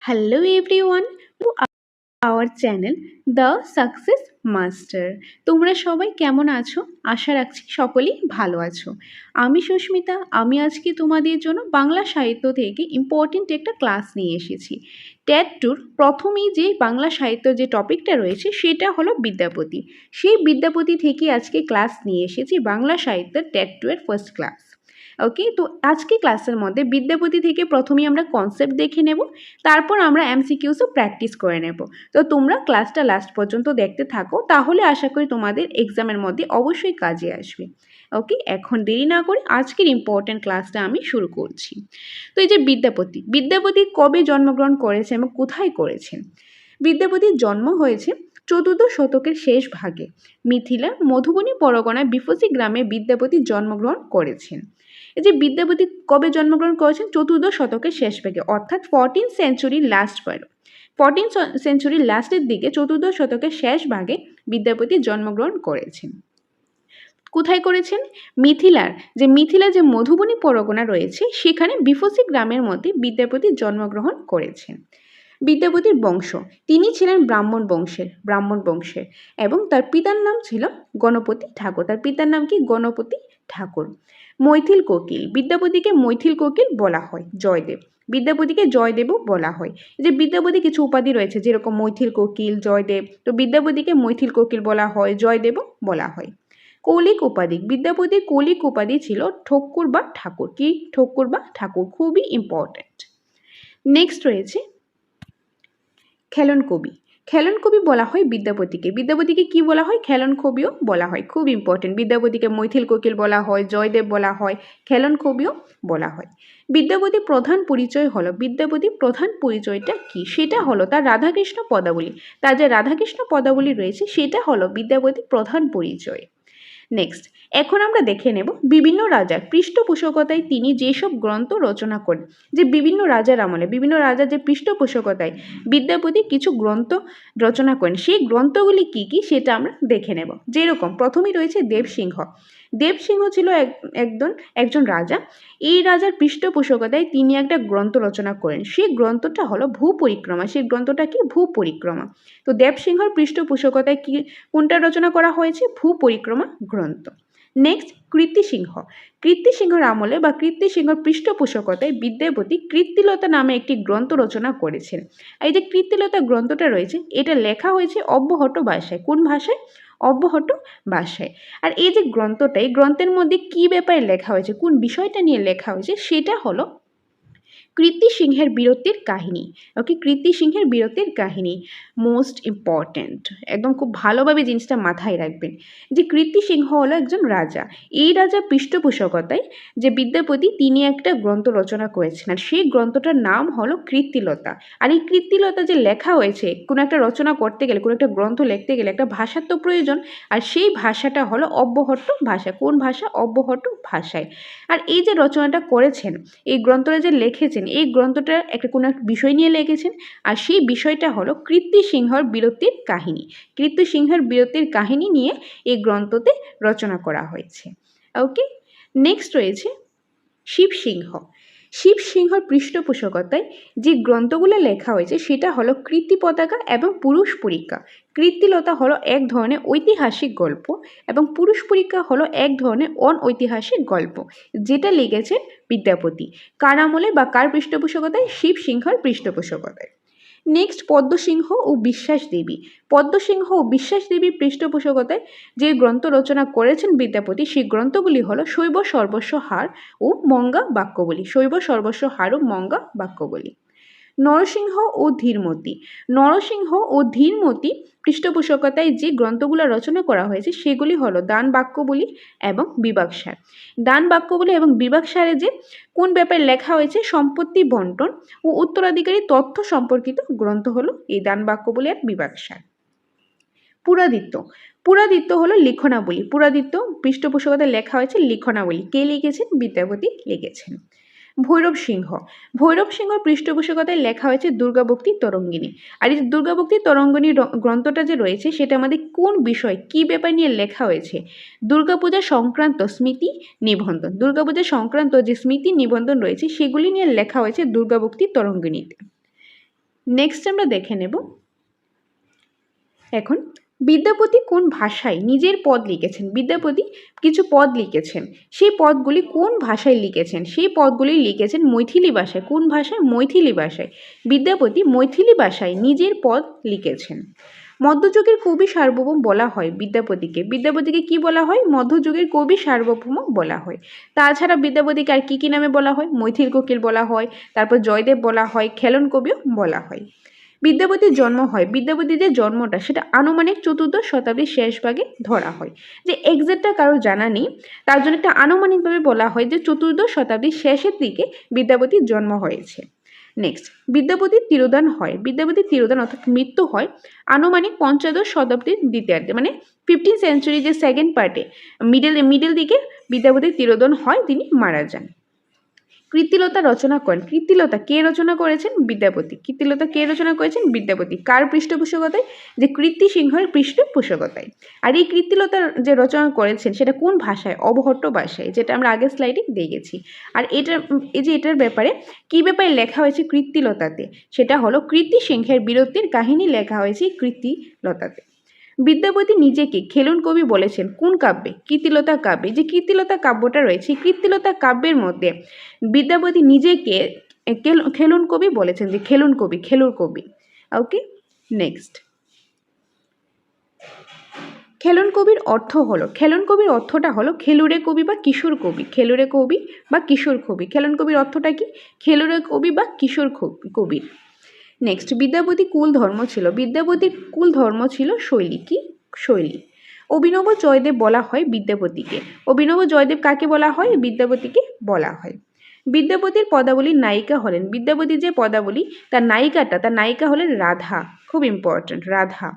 Hello everyone to our channel the success master. তোমরা সবাই কেমন আছো? আশা রাখছি সকলেই ভালো আছো। আমি সুস্মিতা। আমি আজকে তোমাদের জন্য বাংলা সাহিত্য থেকে ইম্পর্টেন্ট একটা ক্লাস নিয়ে এসেছি। ট্যাট টুর প্রথমেই যে বাংলা সাহিত্য যে টপিকটা রয়েছে সেটা হলো বিদ্যাপতি। সেই বিদ্যাপতি থেকে আজকে ক্লাস নিয়ে এসেছি বাংলা সাহিত্যের ট্যাট টু এর ফার্স্ট ক্লাস। ওকে, তো আজকে ক্লাসের মধ্যে বিদ্যাপতি থেকে প্রথমেই আমরা কনসেপ্ট দেখে নেব, তারপর আমরা এমসিকিউসও প্র্যাকটিস করে নেব। তো তোমরা ক্লাসটা লাস্ট পর্যন্ত দেখতে থাকো, তাহলে আশা করি তোমাদের এক্সামের মধ্যে অবশ্যই কাজে আসবে। ওকে, এখন দেরি না করে আজকের ইম্পর্ট্যান্ট ক্লাসটা আমি শুরু করছি। তো এই যে বিদ্যাপতি কবে জন্মগ্রহণ করেছেন এবং কোথায় করেছেন? বিদ্যাপতির জন্ম হয়েছে চতুর্দশ শতকের শেষ ভাগে মিথিলার মধুবনী পরগনায় বিফসি গ্রামে বিদ্যাপতি জন্মগ্রহণ করেছেন। এই যে বিদ্যাপতি কবে জন্মগ্রহণ করেছেন? চতুর্দশ শতকের শেষ ভাগে, অর্থাৎ 14th সেঞ্চুরির লাস্ট পার্ট, 14th সেঞ্চুরির লাস্টের দিকে চতুর্দশ শতকের শেষ ভাগে বিদ্যাপতি জন্মগ্রহণ করেছেন। কোথায় করেছেন? মিথিলা যে মধুবনী পরগনা রয়েছে সেখানে বিফসি গ্রামের মধ্যে বিদ্যাপতি জন্মগ্রহণ করেছেন। বিদ্যাপতির বংশ, তিনি ছিলেন ব্রাহ্মণ বংশের এবং তার পিতার নাম ছিল গণপতি ঠাকুর। তার পিতার নাম কি? গণপতি ঠাকুর। মৈথিল কোকিল, বিদ্যাপতিকে মৈথিল কোকিল বলা হয়। বিদ্যাপতিকে জয়দেবও বলা হয়। যে বিদ্যাপতি কিছু উপাধি রয়েছে, যেরকম মৈথিল কোকিল, জয়দেব, তো বিদ্যাপতিকে মৈথিল কোকিল বলা হয়, জয়দেবও বলা হয়। কৌলিক উপাধি, বিদ্যাপতির কৌলিক উপাধি ছিল ঠক্কুর বা ঠাকুর। কি? ঠক্কুর বা ঠাকুর, খুবই ইম্পর্ট্যান্ট। নেক্সট রয়েছে খেলন কবি বলা হয় বিদ্যাপতিকে কি বলা হয়? খেলন কবিও বলা হয়, খুব ইম্পর্টেন্ট। বিদ্যাপতিকে মৈথিল কোকিল বলা হয়, জয়দেব বলা হয়, খেলন কবিও বলা হয়। বিদ্যাপতির প্রধান পরিচয়টা কি? সেটা হলো তার রাধাকৃষ্ণ পদাবলী। তার যে রাধাকৃষ্ণ পদাবলী রয়েছে সেটা হলো বিদ্যাপতির প্রধান পরিচয়। নেক্সট, এখন আমরা দেখে নেব বিভিন্ন রাজার পৃষ্ঠপোষকতায় তিনি যেসব গ্রন্থ রচনা করেন। যে বিভিন্ন রাজার আমলে বিভিন্ন রাজার যে পৃষ্ঠপোষকতায় বিদ্যাপতি কিছু গ্রন্থ রচনা করেন, সেই গ্রন্থগুলি কি কি সেটা আমরা দেখে নেব। যেরকম প্রথমেই রয়েছে দেবসিংহ ছিল একজন রাজা। এই রাজার পৃষ্ঠপোষকতায় তিনি একটা গ্রন্থ রচনা করেন, সেই গ্রন্থটা হলো ভূপরিক্রমা। সেই গ্রন্থটা কি? ভূপরিক্রমা। তো দেবসিংহর পৃষ্ঠপোষকতায় কোনটা রচনা করা হয়েছে? ভূপরিক্রমা গ্রন্থ। নেক্সট, কীর্তিসিংহর আমলে বা কীর্তিসিংহর পৃষ্ঠপোষকতায় বিদ্যাপতি কীর্তিলতা নামে একটি গ্রন্থ রচনা করেছেন। এই যে কীর্তিলতা গ্রন্থটা রয়েছে, এটা লেখা হয়েছে অব্যহট ভাষায়। কোন ভাষায়? অব্যহট ভাষায়। আর এই যে গ্রন্থটা, এই গ্রন্থের মধ্যে কি ব্যাপারে লেখা হয়েছে, কোন বিষয়টা নিয়ে লেখা হয়েছে, সেটা হলো কীর্তিসিংহের বীরত্বের কাহিনী। ওকে, কীর্তিসিংহের বীরত্বের কাহিনী মোস্ট ইম্পর্ট্যান্ট, একদম খুব ভালোভাবে জিনিসটা মাথায় রাখবেন যে কীর্তিসিংহ হলো একজন রাজা। এই রাজার পৃষ্ঠপোষকতায় যে বিদ্যাপতি তিনি একটা গ্রন্থ রচনা করেছেন, আর সেই গ্রন্থটার নাম হলো কীর্তিলতা। আর এই কীর্তিলতা যে লেখা হয়েছে, কোনো একটা রচনা করতে গেলে, কোনো একটা গ্রন্থ লিখতে গেলে একটা ভাষার তো প্রয়োজন, আর সেই ভাষাটা হলো অব্যহট ভাষা। কোন ভাষা? অব্যহট ভাষায়। আর এই যে রচনাটা করেছেন, এই গ্রন্থটা যে লিখেছেন, এই গ্রন্থটা কোনো একটা বিষয় নিয়ে লিখেছেন, আর সেই বিষয়টা হলো কীর্তিসিংহর বীরত্বের কাহিনী। কীর্তিসিংহের বীরত্বের কাহিনী নিয়ে এই গ্রন্থতে রচনা করা হয়েছে। ওকে, নেক্সট রয়েছে শিবসিংহর পৃষ্ঠপোষকতায় যে গ্রন্থগুলো লেখা হয়েছে সেটা হলো কীর্তি পতাকা এবং পুরুষ পরীক্ষা। কীর্তিলতা হলো এক ধরনের ঐতিহাসিক গল্প এবং পুরুষ পরীক্ষা হলো এক ধরনের অনৈতিহাসিক গল্প, যেটা লিখেছে বিদ্যাপতি। কার আমলে বা কার পৃষ্ঠপোষকতায়? শিবসিংহর পৃষ্ঠপোষকতায়। নেক্সট, পদ্মসিংহ ও বিশ্বাস দেবীর পৃষ্ঠপোষকতায় যে গ্রন্থ রচনা করেছেন বিদ্যাপতি, সেই গ্রন্থগুলি হলো শৈব সর্বস্ব হার ও মঙ্গা বাক্যবলী। নরসিংহ ও ধীরমতি পৃষ্ঠপোষকতায় যে গ্রন্থগুলো রচনা করা হয়েছে সেগুলি হলো দান বাক্যবলী এবং বিভাগসারে যে কোন ব্যাপারে লেখা হয়েছে? সম্পত্তি বন্টন ও উত্তরাধিকারী তথ্য সম্পর্কিত গ্রন্থ হলো এই দান বাক্যবলী আর বিভাগসার। পুরাদিত্য হলো লিখনাবলী। পুরাদিত্য পৃষ্ঠপোষকতায় লেখা হয়েছে লিখনাবলী। কে লিখেছেন? বিদ্যাপতি লিখেছেন। ভৈরব সিংহর পৃষ্ঠপোষকতায় লেখা হয়েছে দুর্গাভক্তি তরঙ্গিনী। আর এই দুর্গাভক্তি তরঙ্গিনী গ্রন্থটা যে রয়েছে সেটা আমাদের কোন বিষয়, কি ব্যাপার নিয়ে লেখা হয়েছে? দুর্গাপূজা সংক্রান্ত স্মৃতি নিবন্ধন। দুর্গাপূজা সংক্রান্ত যে স্মৃতি নিবন্ধন রয়েছে সেগুলি নিয়ে লেখা হয়েছে দুর্গাভক্তি তরঙ্গিনীতে। নেক্সট আমরা দেখে নেব এখন বিদ্যাপতি কোন ভাষায় নিজের পদ লিখেছেন। বিদ্যাপতি কিছু পদ লিখেছেন, সেই পদগুলি কোন ভাষায় লিখেছেন, সেই পদগুলি লিখেছেন মৈথিলি ভাষায়। কোন ভাষায়? মৈথিলি ভাষায়। বিদ্যাপতি মৈথিলি ভাষায় নিজের পদ লিখেছেন। মধ্যযুগের কবি সার্বভৌম বলা হয় বিদ্যাপতিকে। বিদ্যাপতিকে কি বলা হয়? মধ্যযুগের কবি সার্বভৌম বলা হয়। তাছাড়া বিদ্যাপতিকে আর কি নামে বলা হয়? মৈথিল কোকিল বলা হয়, তারপর জয়দেব বলা হয়, খেলন কবিও বলা হয়। বিদ্যাপতির জন্ম হয়, বিদ্যাপতির যে জন্মটা সেটা আনুমানিক চতুর্দশ শতাব্দীর শেষ ভাগে ধরা হয়। যে এক্সাক্টটা কারো জানা নেই, তার জন্য একটা আনুমানিকভাবে বলা হয় যে চতুর্দশ শতাব্দীর শেষের দিকে বিদ্যাপতির জন্ম হয়েছে। নেক্সট, বিদ্যাপতির তিরোধান হয়। বিদ্যাপতির তিরোধান অর্থাৎ মৃত্যু হয় আনুমানিক পঞ্চদশ শতাব্দীর দ্বিতীয়ার্ধে, মানে 15th সেঞ্চুরি যে সেকেন্ড পার্টে মিডল দিকে বিদ্যাপতির তিরোধান হয়, তিনি মারা যান। কৃতিলতা রচনা করেন। কৃতিলতা কে রচনা করেছেন? বিদ্যাপতি। কৃতিলতা কে রচনা করেছেন? বিদ্যাপতি। কার পৃষ্ঠপোষকতায়? যে কৃতি সিংহের পৃষ্ঠপোষকতায়। আর এই কৃতিলতা যে রচনা করেছেন সেটা কোন ভাষায়? অবহট্ট ভাষায়, যেটা আমরা আগের স্লাইডে দেখেছি। আর এটার ব্যাপারে কি ব্যাপারে লেখা হয়েছে কৃতিলতাতে? সেটা হলো কৃতি সিংহের বীরত্বের কাহিনী লেখা হয়েছে কৃতিলতাতে। বিদ্যাপতি নিজেকে খেলুন কবি বলেছেন কোন কাব্যে? কৃতিলতা কাব্যে। যে কৃতিলতা কাব্যটা রয়েছে, কৃতিলতা কাব্যের মধ্যে বিদ্যাপতি নিজেকে খেলুন কবি বলেছেন, যে খেলুন কবি, খেলুর কবি। ওকে, নেক্সট, খেলন কবির অর্থ হলো, খেলন কবির অর্থটা হলো খেলুরে কবি বা কিশোর কবি। খেলুরে কবি বা কিশোর কবি। খেলন কবির অর্থটা কি? খেলুরে কবি বা কিশোর কবি। নেক্সট, বিদ্যাপতি কুল ধর্ম ছিল। বিদ্যাপতির কুল ধর্ম ছিল শৈলী। কি? শৈলী। অভিনব জয়দেব বলা হয় বিদ্যাপতিকে। অভিনব জয়দেব কাকে বলা হয়? বিদ্যাপতিকে বলা হয়। বিদ্যাপতির পদাবলীর নায়িকা হলেন, বিদ্যাপতির যে পদাবলী তার নায়িকা হলেন রাধা। খুব ইম্পর্ট্যান্ট, রাধা।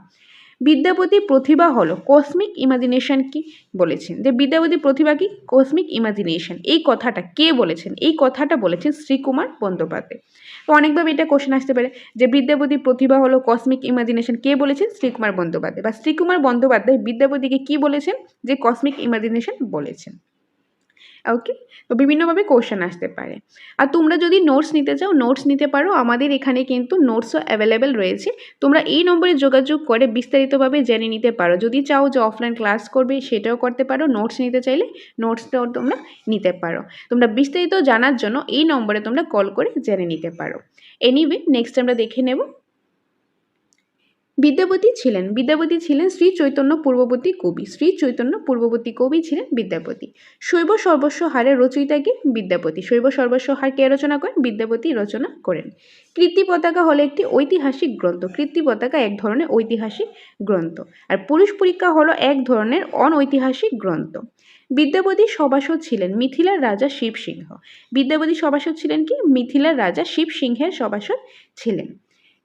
বিদ্যাপতির প্রতিভা হলো কসমিক ইমাজিনেশন। কি বলেছেন? যে বিদ্যাপতির প্রতিভা কি? Cosmic imagination. এই কথাটা কে বলেছেন? এই কথাটা বলেছেন শ্রীকুমার বন্দ্যোপাধ্যায়। তো অনেকভাবে এটা কোশ্চেন আসতে পারে যে বিদ্যাপতির প্রতিভা হলো কসমিক ইমাজিনেশন, কে বলেছেন? শ্রীকুমার বন্দ্যোপাধ্যায়। বা শ্রীকুমার বন্দ্যোপাধ্যায় বিদ্যাপতিকে কি বলেছেন? যে কসমিক ইমাজিনেশন বলেছেন। ওকে, তো বিভিন্নভাবে কোশ্চেন আসতে পারে। আর তোমরা যদি নোটস নিতে চাও, নোটস নিতে পারো। আমাদের এখানে কিন্তু নোটসও অ্যাভেলেবেল রয়েছে। তোমরা এই নম্বরে যোগাযোগ করে বিস্তারিতভাবে জেনে নিতে পারো। যদি চাও যে অফলাইন ক্লাস করবে সেটাও করতে পারো, নোটস নিতে চাইলে নোটসটাও তোমরা নিতে পারো। তোমরা বিস্তারিত জানার জন্য এই নম্বরে তোমরা কল করে জেনে নিতে পারো। এনিওয়ে, নেক্সট আমরা দেখে নেব বিদ্যাপতি ছিলেন শ্রী চৈতন্য পূর্ববর্তী কবি। শ্রী চৈতন্য পূর্ববর্তী কবি ছিলেন বিদ্যাপতি। শৈব সর্বস্ব হারের রচয়িতা কে? বিদ্যাপতি। শৈব সর্বস্ব হার কে রচনা করেন? বিদ্যাপতি রচনা করেন। কীর্তি পতাকা হলো একটি ঐতিহাসিক গ্রন্থ। কীর্তি পতাকা এক ধরনের ঐতিহাসিক গ্রন্থ। আর পুরুষ পরীক্ষা হলো এক ধরনের অনৈতিহাসিক গ্রন্থ। বিদ্যাপতি সভাসদ ছিলেন মিথিলার রাজা শিবসিংহ। বিদ্যাপতি সভাসদ ছিলেন কি? মিথিলার রাজা শিবসিংহের সভাসদ ছিলেন।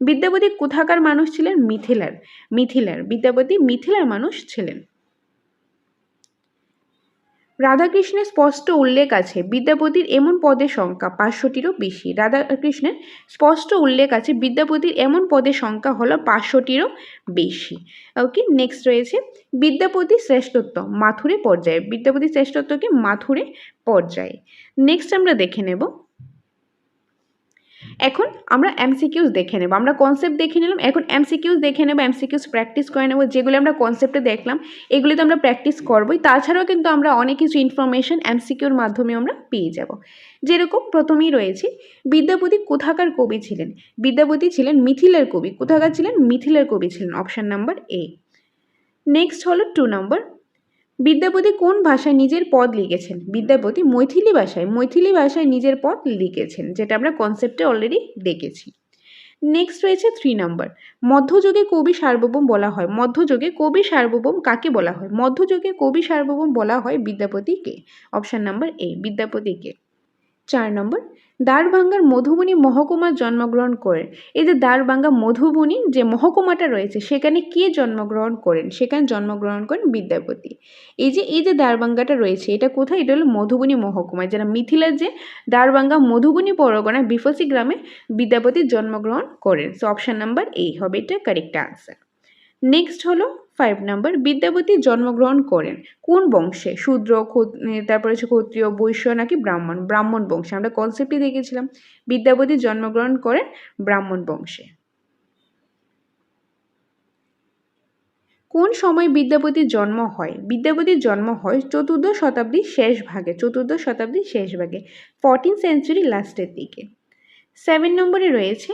বিদ্যাপতি কোথাকার মানুষ ছিলেন? মিথিলার। বিদ্যাপতি মিথিলার মানুষ ছিলেন। রাধাকৃষ্ণের স্পষ্ট উল্লেখ আছে বিদ্যাপতির এমন পদের সংখ্যা 500টিরও বেশি। রাধাকৃষ্ণের স্পষ্ট উল্লেখ আছে বিদ্যাপতির এমন পদের সংখ্যা হলো 500টিরও বেশি। ওকে, নেক্সট রয়েছে বিদ্যাপতির শ্রেষ্ঠত্ব মাথুরে পর্যায়ে। বিদ্যাপতির শ্রেষ্ঠত্বকে মাথুরে পর্যায়ে। নেক্সট আমরা দেখে নেব, এখন আমরা এমসিকিউস দেখে নেব। আমরা কনসেপ্ট দেখে নিলাম, এখন এমসিকিউস দেখে নেব। এমসিকিউস প্র্যাকটিস করে নেব। যেগুলো আমরা কনসেপ্টে দেখলাম এগুলি তো আমরা প্র্যাকটিস করবই, তাছাড়াও কিন্তু আমরা অনেক কিছু ইনফরমেশন এমসিকিউর মাধ্যমে আমরা পেয়ে যাব। যেরকম প্রথমেই রয়েছে বিদ্যাপতি কোথাকার কবি ছিলেন? বিদ্যাপতি ছিলেন মিথিলার কবি। কোথাকার ছিলেন? মিথিলার কবি ছিলেন। অপশান নাম্বার এ। নেক্সট হলো 2 নম্বর, বিদ্যাপতি কোন ভাষায় নিজের পদ লিখেছেন? বিদ্যাপতি মৈথিলি ভাষায় নিজের পদ লিখেছেন, যেটা আমরা কনসেপ্টে অলরেডি দেখেছি। নেক্সট রয়েছে 3 নম্বর, মধ্যযুগে কবি সার্বভৌম বলা হয়। মধ্যযুগে কবি সার্বভৌম কাকে বলা হয়? মধ্যযুগে কবি সার্বভৌম বলা হয় বিদ্যাপতিকে। অপশান নাম্বার এ, বিদ্যাপতিকে। 4 নম্বর, দ্বারভাঙ্গার মধুবনী মহকুমায় জন্মগ্রহণ করেন। এই যে দ্বারভাঙ্গা মধুবনী যে মহকুমাটা রয়েছে সেখানে কে জন্মগ্রহণ করেন? সেখানে জন্মগ্রহণ করেন বিদ্যাপতি। এই যে দ্বারভাঙ্গাটা রয়েছে এটা কোথায়? এটা হলো মধুবনী মহকুমায়, যারা মিথিলার যে দ্বারভাঙ্গা মধুবনী পরগনায় বিফসি গ্রামে বিদ্যাপতি জন্মগ্রহণ করেন। সো অপশান নাম্বার এ হবে এটা কারেক্ট আনসার। নেক্সট হলো 5 নম্বর, বিদ্যাপতি জন্মগ্রহণ করেন কোন বংশে? শূদ্র, তারপরে হচ্ছে ক্ষত্রিয়, বৈশ্য নাকি ব্রাহ্মণ? ব্রাহ্মণ বংশে। আমরা কনসেপ্টই দেখেছিলাম বিদ্যাপতি জন্মগ্রহণ করেন ব্রাহ্মণ বংশে। কোন সময় বিদ্যাপতির জন্ম হয়? বিদ্যাপতির জন্ম হয় চতুর্দশ শতাব্দীর শেষ ভাগে, চতুর্দশ শতাব্দীর শেষ ভাগে, 14th সেঞ্চুরি লাস্টের দিকে। 7 নম্বরে রয়েছে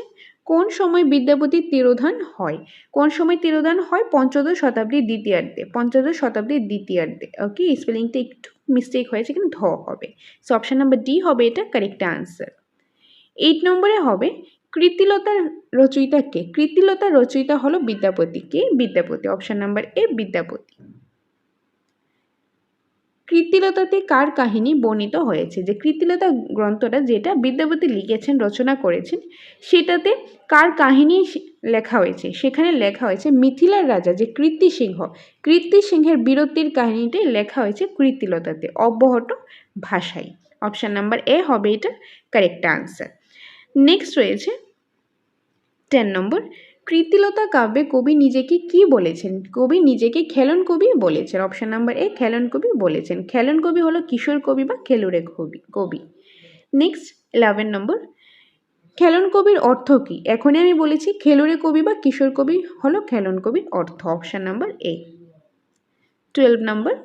কোন সময় বিদ্যাপতির তিরোধান হয়? কোন সময় তিরোধান হয়? পঞ্চদশ শতাব্দীর দ্বিতীয়ার্ধে, পঞ্চদশ শতাব্দীর দ্বিতীয়ার্ধে। ওকে, স্পেলিংটা একটু মিস্টেক হয়েছে, কিন্তু ধ হবে। সো অপশন নাম্বার ডি হবে এটা কারেক্ট আনসার। 8 নম্বরে হবে কৃতিলতার রচয়িতা কে? কৃতিলতার রচয়িতা হলো বিদ্যাপতি। কে? Vidyapati. Option number A Vidyapati. কৃতিলতাতে কার কাহিনী বর্ণিত হয়েছে? যে কৃতিলতা গ্রন্থটা যেটা বিদ্যাপতি লিখেছেন, রচনা করেছেন, সেটাতে কার কাহিনী লেখা হয়েছে? সেখানে লেখা হয়েছে মিথিলার রাজা যে কীর্তিসিংহ, কীর্তিসিংহের বীরত্বের কাহিনীটাই লেখা হয়েছে কৃতিলতাতে অব্যাহত ভাষায়। অপশন নাম্বার এ হবে এটা কারেক্ট আনসার। নেক্সট রয়েছে 10 নম্বর, কৃতিলতা কাব্যে কবি নিজেকে কি বলেছেন? কবি নিজেকে খেলন কবি বলেছেন। অপশন নাম্বার এ খেলন কবি বলেছেন। খেলন কবি হলো কিশোর কবি বা খেলুড়ে কবি। নেক্সট 11 নম্বর, খেলন কবির অর্থ কি? এখনই আমি বলেছি খেলুড়ে কবি বা কিশোর কবি হলো খেলন কবির অর্থ। অপশন নাম্বার এ। 12 নম্বর,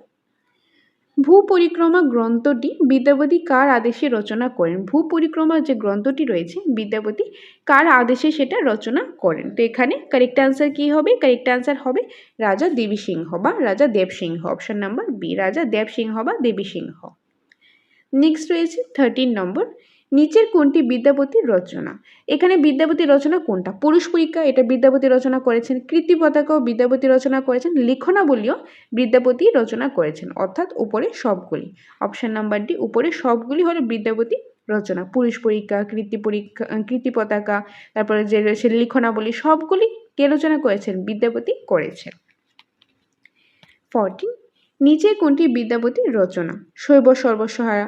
ভূপরিক্রমা গ্রন্থটি বিদ্যাপতি কার আদেশে রচনা করেন? ভূপরিক্রমা যে গ্রন্থটি রয়েছে বিদ্যাপতি কার আদেশে সেটা রচনা করেন? তো এখানে কারেক্ট আনসার কি হবে? কারেক্ট আনসার হবে রাজা দেবীসিংহ বা রাজা দেবসিংহ। অপশন নাম্বার বি, রাজা দেবসিংহ বা দেবীসিংহ। নেক্সট রয়েছে 13 নম্বর, নিচের কোনটি বিদ্যাপতির রচনা? এখানে বিদ্যাপতির রচনা কোনটা? পুরুষ পরীক্ষা, এটা বিদ্যাপতি রচনা করেছেন। কৃতি পতাকাও বিদ্যাপতি রচনা করেছেন। লিখনাবলীও বিদ্যাপতি রচনা করেছেন, অর্থাৎ উপরে সবগুলি। অপশন নাম্বার ডি, উপরে সবগুলি হলো বিদ্যাপতি রচনা। পুরুষ পরীক্ষা, কৃতি পতাকা, তারপরে যে রয়েছে লিখনাবলী, সবগুলি কে রচনা করেছেন? বিদ্যাপতি করেছেন। 14, নিচে কোনটি বিদ্যাপতির রচনা? শৈব সর্বসহায়া,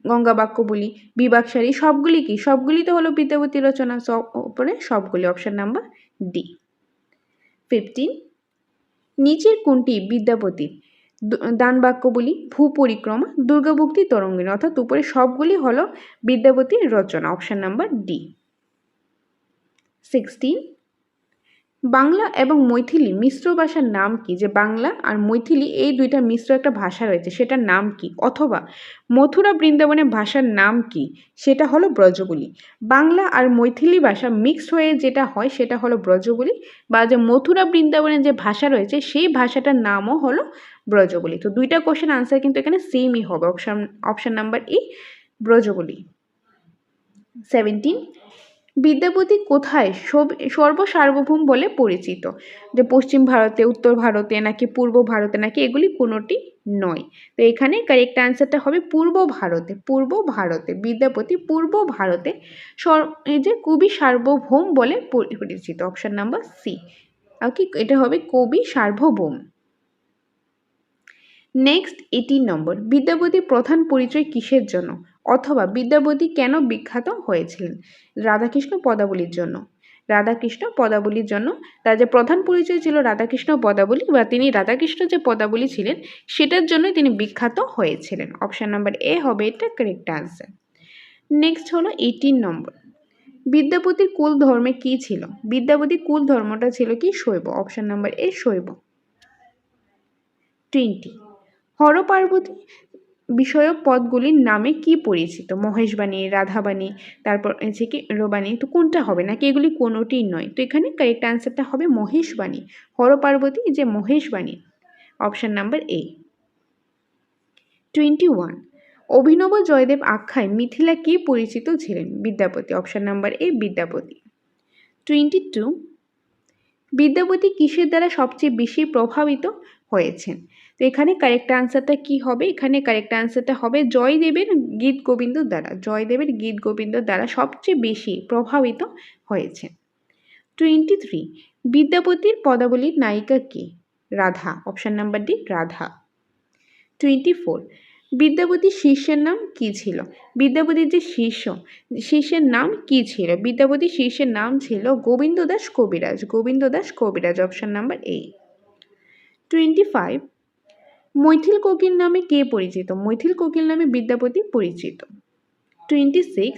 গঙ্গা বাক্যবলী, বিভাগসারী, সবগুলি কি? সবগুলি তো হলো বিদ্যাপতির রচনা, উপরে সবগুলি। Option number D. 15, নিচের কোনটি বিদ্যাপতির? দান বাক্যবলী, ভূপরিক্রমা, দুর্গাভক্তি তরঙ্গিনী, অর্থাৎ উপরে সবগুলি হলো বিদ্যাপতির রচনা। Option number D. 16, বাংলা এবং মৈথিলি মিশ্র ভাষার নাম কি? যে বাংলা আর মৈথিলি এই দুইটা মিশ্র একটা ভাষা রয়েছে, সেটার নাম কি? অথবা মথুরা বৃন্দাবনের ভাষার নাম কি? সেটা হলো ব্রজবুলি। বাংলা আর মৈথিলি ভাষা মিক্সড হয়ে যেটা হয় সেটা হলো ব্রজবুলি, বা যে মথুরা বৃন্দাবনের যে ভাষা রয়েছে সেই ভাষাটার নামও হলো ব্রজবুলি। তো দুইটা কোশ্চেন আনসার কিন্তু এখানে সেমই হবে। Option number E Brajabuli. 17, Vidyapati কোথায় সর্বসার্বভৌম বলে পরিচিত? যে পশ্চিম ভারতে, উত্তর ভারতে, নাকি পূর্ব ভারতে, নাকি এগুলি কোনোটি নয়? তো এখানে কারেক্ট আনসারটা হবে পূর্ব ভারতে। পূর্ব ভারতে বিদ্যাপতি পূর্ব ভারতে এই যে কবি সার্বভৌম বলে পরিচিত। অপশন নাম্বার সি, ওকে, এটা হবে কবি সার্বভৌম। নেক্সট 18 নম্বর, বিদ্যাপতির প্রধান পরিচয় কিসের জন্য? অথবা বিদ্যাপতি কেন বিখ্যাত হয়েছিলেন? রাধাকৃষ্ণ পদাবলীর জন্য। রাধাকৃষ্ণ পদাবলীর জন্য তার যে প্রধান পরিচয় ছিল রাধাকৃষ্ণ পদাবলী, বা তিনি রাধাকৃষ্ণ যে পদাবলী ছিলেন সেটার জন্যই তিনি বিখ্যাত হয়েছিলেন। অপশন নাম্বার এ হবে এটা কারেক্ট আনসার। নেক্সট হলো 18 নম্বর, বিদ্যাপতির কুল ধর্মে কি ছিল? বিদ্যাপতির কুল ধর্মটা ছিল কি? শৈব। অপশন নাম্বার এ শৈব। 20, হরপার্বতী বিষয়ক পদগুলির নামে কি পরিচিত? মহেশবাণী, রাধাবাণী, তারপর হচ্ছে কি রবাণী। তো কোনটা হবে? নাকি এগুলি কোনোটিই নয়? তো এখানে কারেক্ট আনসারটা হবে মহেশবাণী। হরপার্বতী যে মহেশবাণী। অপশন নাম্বার এ। 21, অভিনব জয়দেব আখ্যায় মিথিলা কি পরিচিত ছিলেন? Vidyapati. Option number A Vidyapati. 22, Vidyapati কিসের দ্বারা সবচেয়ে বেশি প্রভাবিত হয়েছেন? তো এখানে কারেক্ট আনসারটা কি হবে? এখানে কারেক্ট আনসারটা হবে জয়দেবের গীত গোবিন্দ দ্বারা। জয়দেবের গীত গোবিন্দ দ্বারা সবচেয়ে বেশি প্রভাবিত হয়েছে। 23, বিদ্যাপতির পদাবলীর নায়িকা কে? Radha. Option number D Radha. 24, বিদ্যাপতির শিষ্যের নাম কি ছিল? বিদ্যাপতির যে শিষ্যের নাম কি ছিল? বিদ্যাপতির শিষ্যের নাম ছিল গোবিন্দ দাস কবিরাজ। গোবিন্দ দাস কবিরাজ। অপশন নাম্বার এ। 25, মৈথিল কোকিল নামে কে পরিচিত? মৈথিল কোকিল নামে বিদ্যাপতি পরিচিত। 26,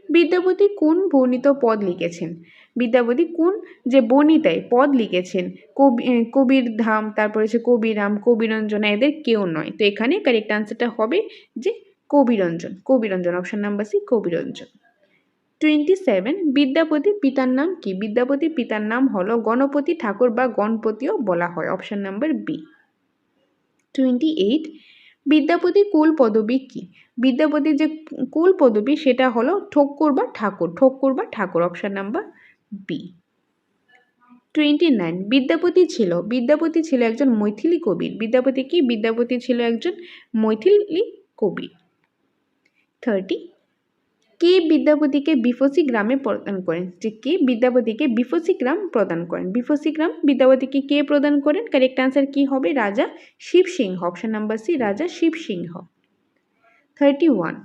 বিদ্যাপতি কোন বর্ণিত পদ লিখেছেন? বিদ্যাপতি কোন যে বনিতায় পদ লিখেছেন কবির ধাম, তারপরে হচ্ছে কবিরাম, কবিরঞ্জনা, এদের কেউ নয়। তো এখানে কারেক্ট আনসারটা হবে যে Kabiranjan, Kabiranjan, option number C Kabiranjan. 27 বিদ্যাপতির পিতার নাম কি? বিদ্যাপতির পিতার নাম হলো গণপতি ঠাকুর বা গণপতিও বলা হয়, অপশন নাম্বার বি। 28 বিদ্যাপতির কুল পদবী কি? বিদ্যাপতির যে কুল পদবী সেটা হলো ঠক্কর বা ঠাকুর, ঠক্কর বা ঠাকুর, অপশন নাম্বার বি। 29 বিদ্যাপতি ছিল একজন মৈথিলি কবি। বিদ্যাপতি কি? বিদ্যাপতি ছিল একজন মৈথিলি কবি। 30 কে বিদ্যাপতিকে বিফসি গ্রামে প্রদান করেন? যে কে বিদ্যাপতিকে বিফসি গ্রাম প্রদান করেন? বিফসি গ্রাম বিদ্যাপতিকে কে প্রদান করেন? কারেক্ট আনসার কি হবে? রাজা শিবসিংহ, অপশন নাম্বার সি রাজা শিবসিংহ। 31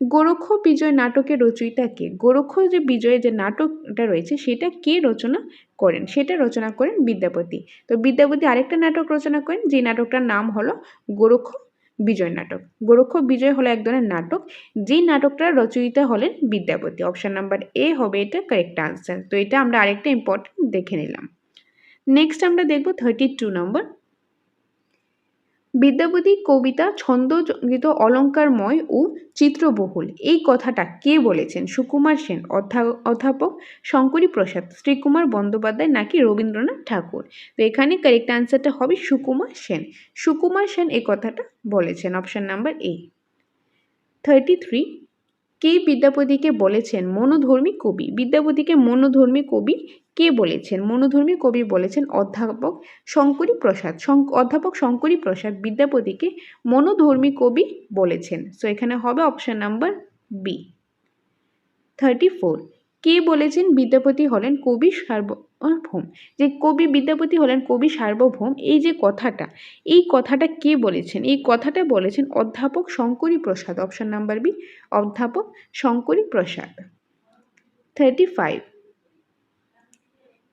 গোরক্ষ বিজয় নাটকের রচয়িতা কে? গোরক্ষ যে বিজয় যে নাটকটা রয়েছে সেটা কে রচনা করেন? সেটা রচনা করেন বিদ্যাপতি। তো বিদ্যাপতি আরেকটা নাটক রচনা করেন যে নাটকটার নাম হলো গোরক্ষ বিজয় নাটক। গোরক্ষ বিজয় হলো এক ধরনের নাটক, যেই নাটকটার রচয়িতা হলেন বিদ্যাপতি, অপশন নাম্বার এ হবে এটা কারেক্ট আনসার। তো এটা আমরা আরেকটা ইম্পর্টেন্ট দেখে নিলাম। নেক্সট আমরা দেখব 32 নম্বর। বিদ্যাপতি কবিতা ছন্দোগীত অলঙ্কারময় ও চিত্রবহুল, এই কথাটা কে বলেছেন? সুকুমার সেন, অধ্যাপক শঙ্করী প্রসাদ, শ্রীকুমার বন্দ্যোপাধ্যায় নাকি রবীন্দ্রনাথ ঠাকুর? তো এখানে কারেক্ট আনসারটা হবে সুকুমার সেন। সুকুমার সেন এই কথাটা বলেছেন, অপশন নাম্বার এ। 33 কে বিদ্যাপতিকে বলেছেন মনোধর্মী কবি? বিদ্যাপতিকে মনোধর্মী কবি কে বলেছেন? মনোধর্মী কবি বলেছেন অধ্যাপক শঙ্করী প্রসাদ। অধ্যাপক শঙ্করী প্রসাদ বিদ্যাপতিকে মনোধর্মী কবি বলেছেন। সো এখানে হবে অপশন নাম্বার বি। 34 কে বলেছেন বিদ্যাপতি হলেন কবি সার্বভৌম? যে কবি বিদ্যাপতি হলেন কবি সার্বভৌম, এই যে কথাটা, এই কথাটা কে বলেছেন? এই কথাটা বলেছেন অধ্যাপক শঙ্করী প্রসাদ, অপশন নাম্বার বি অধ্যাপক শঙ্করী প্রসাদ। 35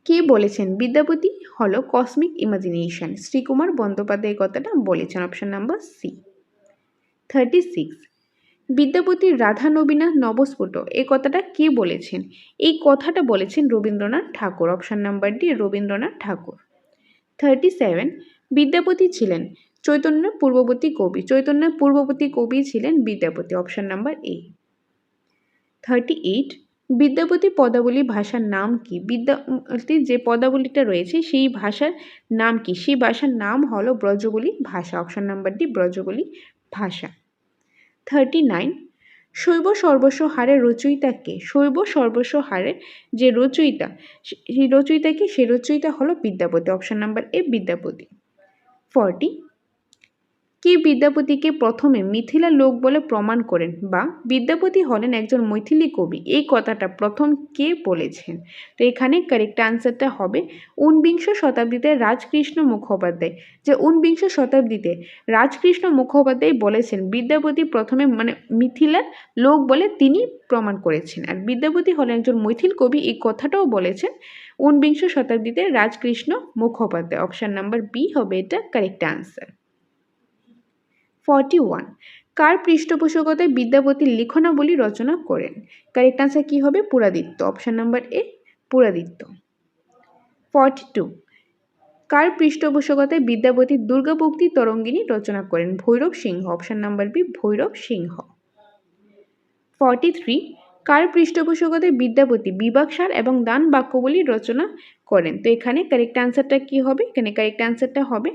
কে বলেছেন বিদ্যাপতি হলো কসমিক ইমাজিনেশন? শ্রীকুমার বন্দ্যোপাধ্যায় এই কথাটা বলেছেন, অপশন নাম্বার সি। 36 বিদ্যাপতির রাধা নবীনা নবস্ফুট, এই কথাটা কে বলেছেন? এই কথাটা বলেছেন Rabindranath Tagore, option number D Rabindranath Tagore. 37 Vidyapati ছিলেন চৈতন্যের পূর্ববর্তী কবি। চৈতন্যের পূর্ববর্তী কবি ছিলেন Vidyapati, option number A. 38 Vidyapati পদাবলী ভাষার নাম কি? বিদ্যাপতির যে পদাবলীটা রয়েছে সেই ভাষার নাম কি? সেই ভাষার নাম হলো ব্রজবুলি ভাষা, অপশন নাম্বার ডি ব্রজবুলি ভাষা। 39 শৈব সর্বস্ব হারের রচয়িতা কে? শৈব সর্বস্ব হারের যে রচয়িতা, সেই রচয়িতা কি? সেই রচয়িতা হলো Vidyapati, option number A Vidyapati. 40 কে বিদ্যাপতিকে প্রথমে মিথিলা লোক বলে প্রমাণ করেন বা বিদ্যাপতি হলেন একজন মৈথিলি কবি, এই কথাটা প্রথম কে বলেছেন? তো এখানে কারেক্ট আনসারটা হবে 19 শতাব্দীতে রাজকৃষ্ণ মুখোপাধ্যায়। যে 19 শতাব্দীতে রাজকৃষ্ণ মুখোপাধ্যায় বলেছেন বিদ্যাপতি প্রথমে মিথিলার লোক বলে তিনি প্রমাণ করেছেন, আর বিদ্যাপতি হলেন একজন মৈথিল কবি এই কথাটাও বলেছেন 19 শতাব্দীতে Rajkrishna Mukhopadhyay, option number B হবে এটা কারেক্ট আনসার। 41 কার পৃষ্ঠপোষকতায় বিদ্যাপতি লিখনাবলী রচনা করেন? কারেক্ট আনসার কি হবে? পুরাদিত্য, অপশন নাম্বার এ পুরাদিত্য। 42 কার পৃষ্ঠপোষকতায় বিদ্যাপতি দুর্গাভক্তি তরঙ্গিনী রচনা করেন? ভৈরব সিংহ, অপশন নাম্বার বি ভৈরব সিংহ। 43 কার পৃষ্ঠপোষকতায় বিদ্যাপতি বিভাগসার এবং দান বাক্যাবলী রচনা করেন? তো এখানে কারেক্ট আনসারটা কি হবে? এখানে কারেক্ট আনসারটা হবে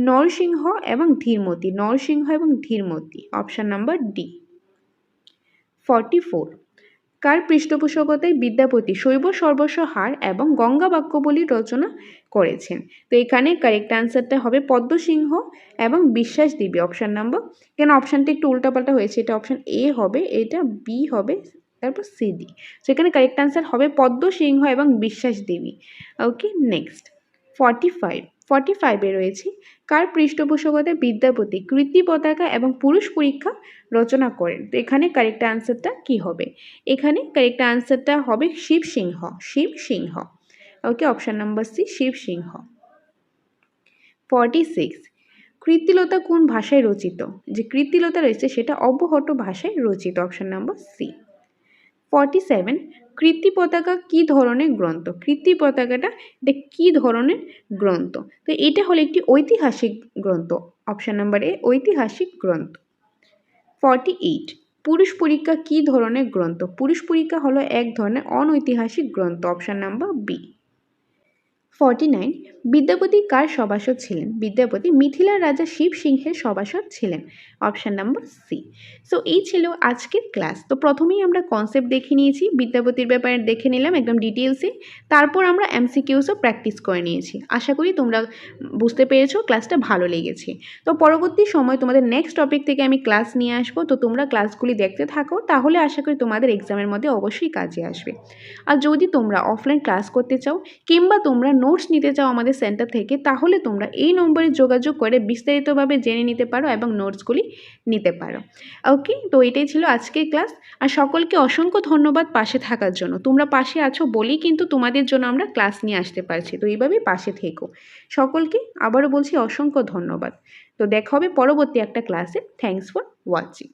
নরসিংহ এবং ধীরমতি, নরসিংহ এবং ধীরমতি, অপশন নাম্বার ডি। 44 কার পৃষ্ঠপোষকতায় বিদ্যাপতি শৈব সর্বস্ব হার এবং গঙ্গা বাক্যাবলী রচনা করেছেন? তো এখানে কারেক্ট আনসারটা হবে পদ্মসিংহ এবং বিশ্বাস দেবী, অপশন নাম্বার, কেন অপশানটা একটু উল্টাপাল্টা হয়েছে, এটা অপশন এ হবে, এটা বি হবে, তারপর সি ডি। সেখানে কারেক্ট আনসার হবে পদ্মসিংহ এবং বিশ্বাস দেবী। ওকে, নেক্সট 45 রয়েছে কার পৃষ্ঠপোষকতায় বিদ্যাপতি কীর্তি পতাকা এবং পুরুষ পরীক্ষা রচনা করেন? তো এখানে কারেক্ট আনসারটা কি হবে? এখানে কারেক্ট আনসারটা হবে শিবসিংহ, শিবসিংহ। ওকে, option number C Shivasimha. 46 Kirtilata কোন ভাষায় রচিত? যে কীর্তিলতা রয়েছে সেটা অবহট্ট ভাষায় রচিত, অপশন নাম্বার সি। 47 কীর্তি পতাকা কী ধরনের গ্রন্থ? কীর্তি পতাকাটা এটা কী ধরনের গ্রন্থ? তো এটা হলো একটি ঐতিহাসিক গ্রন্থ। অপশান নাম্বার এ ঐতিহাসিক গ্রন্থ। 48 পুরুষ পরীক্ষা কী ধরনের গ্রন্থ? পুরুষ পরীক্ষা হলো এক ধরনের অনৈতিহাসিক গ্রন্থ। Option number B. 49 বিদ্যাপতি কার সভাসদ ছিলেন? বিদ্যাপতি মিথিলার রাজা শিব সিংহের সভাসদ ছিলেন। Option number C. সো এই ছিল আজকের ক্লাস। তো প্রথমেই আমরা কনসেপ্ট দেখে নিয়েছি, বিদ্যাপতির ব্যাপারে দেখে নিলাম একদম ডিটেলসে, তারপর আমরা এমসিকিউসও প্র্যাকটিস করে নিয়েছি। আশা করি তোমরা বুঝতে পেরেছো, ক্লাসটা ভালো লেগেছে। তো পরবর্তী সময় তোমাদের নেক্সট টপিক থেকে আমি ক্লাস নিয়ে আসবো, তো তোমরা ক্লাসগুলি দেখতে থাকো, তাহলে আশা করি তোমাদের এক্সামের মধ্যে অবশ্যই কাজে আসবে। আর যদি তোমরা অফলাইন ক্লাস করতে চাও কিংবা তোমরা নোটস নিতে চাও আমাদের সেন্টার থেকে, তাহলে তোমরা এই নম্বরে যোগাযোগ করে বিস্তারিতভাবে জেনে নিতে পারো এবং নোটসগুলি নিতে পারো। ওকে, তো এটাই ছিল আজকের ক্লাস। আর সকলকে অসংখ্য ধন্যবাদ পাশে থাকার জন্য। তোমরা পাশে আছো বলেই কিন্তু তোমাদের জন্য আমরা ক্লাস নিয়ে আসতে পারছি। তো এইভাবেই পাশে থেকো। সকলকে আবারও বলছি অসংখ্য ধন্যবাদ। তো দেখা হবে পরবর্তী একটা ক্লাসে। Thanks for watching.